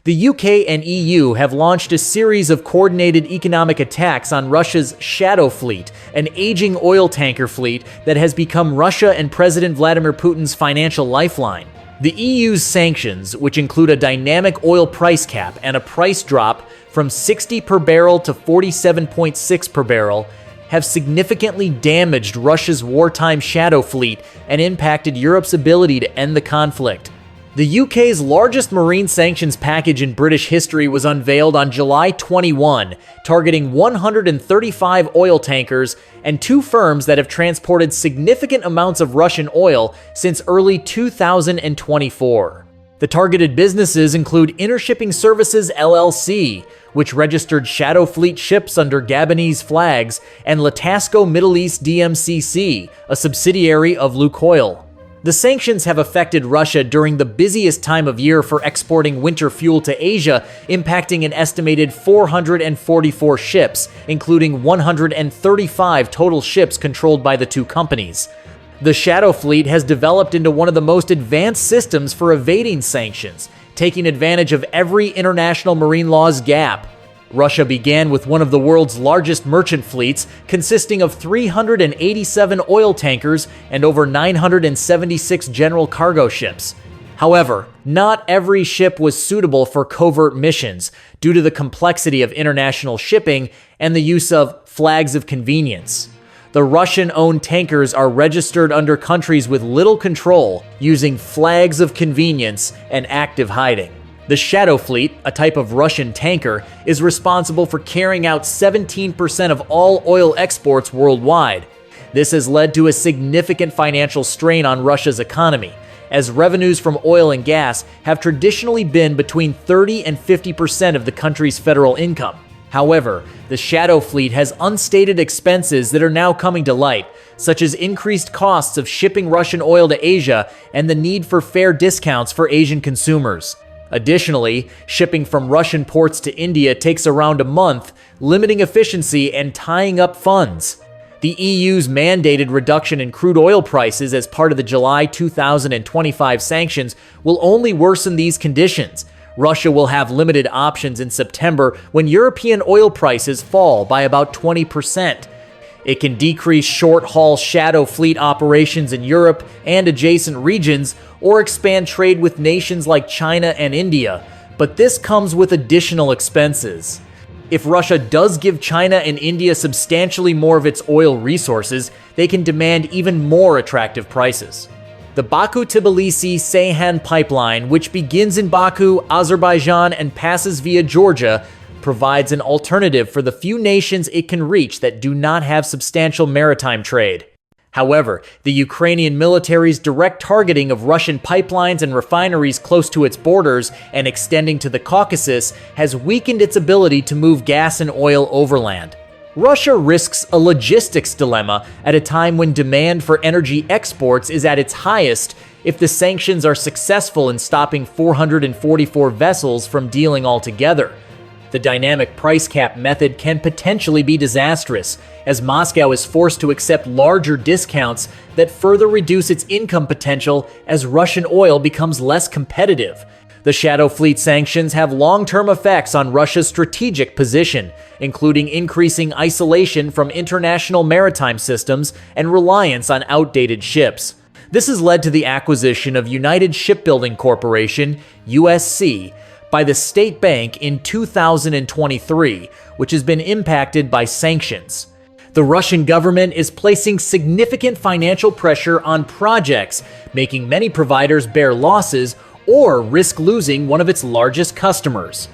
The UK and EU have launched a series of coordinated economic attacks on Russia's shadow fleet, an aging oil tanker fleet that has become Russia and President Vladimir Putin's financial lifeline. The EU's sanctions, which include a dynamic oil price cap and a price drop from 60 per barrel to 47.6 per barrel, have significantly damaged Russia's wartime shadow fleet and impacted Europe's ability to end the conflict. The UK's largest marine sanctions package in British history was unveiled on July 21, targeting 135 oil tankers and two firms that have transported significant amounts of Russian oil since early 2024. The targeted businesses include Intershipping Services LLC, which registered shadow fleet ships under Gabonese flags, and Latasco Middle East DMCC, a subsidiary of Lukoil. The sanctions have affected Russia during the busiest time of year for exporting winter fuel to Asia, impacting an estimated 444 ships, including 135 total ships controlled by the two companies. The shadow fleet has developed into one of the most advanced systems for evading sanctions, taking advantage of every international marine law's gap. Russia began with one of the world's largest merchant fleets, consisting of 387 oil tankers and over 976 general cargo ships. However, not every ship was suitable for covert missions due to the complexity of international shipping and the use of flags of convenience. The Russian-owned tankers are registered under countries with little control, using flags of convenience and active hiding. The Shadow Fleet, a type of Russian tanker, is responsible for carrying out 17% of all oil exports worldwide. This has led to a significant financial strain on Russia's economy, as revenues from oil and gas have traditionally been between 30 and 50% of the country's federal income. However, the Shadow Fleet has unstated expenses that are now coming to light, such as increased costs of shipping Russian oil to Asia and the need for fair discounts for Asian consumers. Additionally, shipping from Russian ports to India takes around a month, limiting efficiency and tying up funds. The EU's mandated reduction in crude oil prices as part of the July 2025 sanctions will only worsen these conditions. Russia will have limited options in September when European oil prices fall by about 20%. It can decrease short-haul shadow fleet operations in Europe and adjacent regions or expand trade with nations like China and India, but this comes with additional expenses. If Russia does give China and India substantially more of its oil resources, they can demand even more attractive prices. The Baku-Tbilisi-Ceyhan pipeline, which begins in Baku, Azerbaijan, and passes via Georgia, provides an alternative for the few nations it can reach that do not have substantial maritime trade. However, the Ukrainian military's direct targeting of Russian pipelines and refineries close to its borders and extending to the Caucasus has weakened its ability to move gas and oil overland. Russia risks a logistics dilemma at a time when demand for energy exports is at its highest if the sanctions are successful in stopping 444 vessels from dealing altogether. The dynamic price cap method can potentially be disastrous, as Moscow is forced to accept larger discounts that further reduce its income potential as Russian oil becomes less competitive. The Shadow Fleet sanctions have long-term effects on Russia's strategic position, including increasing isolation from international maritime systems and reliance on outdated ships. This has led to the acquisition of United Shipbuilding Corporation, USC, by the State Bank in 2023, which has been impacted by sanctions. The Russian government is placing significant financial pressure on projects, making many providers bear losses or risk losing one of its largest customers.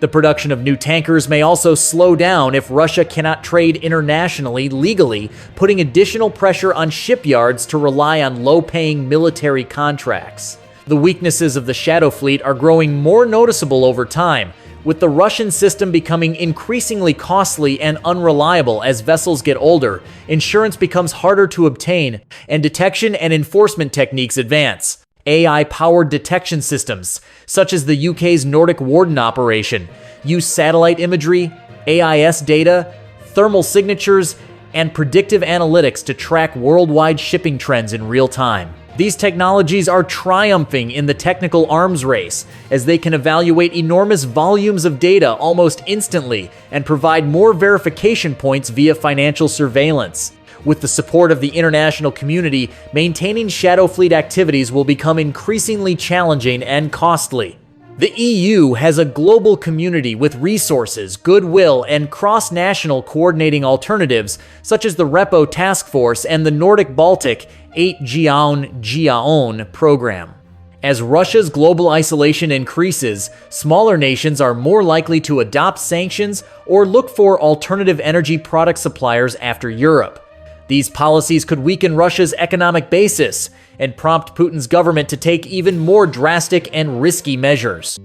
The production of new tankers may also slow down if Russia cannot trade internationally legally, putting additional pressure on shipyards to rely on low-paying military contracts. The weaknesses of the Shadow Fleet are growing more noticeable over time, with the Russian system becoming increasingly costly and unreliable as vessels get older, insurance becomes harder to obtain, and detection and enforcement techniques advance. AI-powered detection systems, such as the UK's Nordic Warden operation, use satellite imagery, AIS data, thermal signatures, and predictive analytics to track worldwide shipping trends in real time. These technologies are triumphing in the technical arms race, as they can evaluate enormous volumes of data almost instantly and provide more verification points via financial surveillance. With the support of the international community, maintaining shadow fleet activities will become increasingly challenging and costly. The EU has a global community with resources, goodwill, and cross-national coordinating alternatives, such as the Repo Task Force and the Nordic-Baltic 8Giaon program. As Russia's global isolation increases, smaller nations are more likely to adopt sanctions or look for alternative energy product suppliers after Europe. These policies could weaken Russia's economic basis and prompt Putin's government to take even more drastic and risky measures.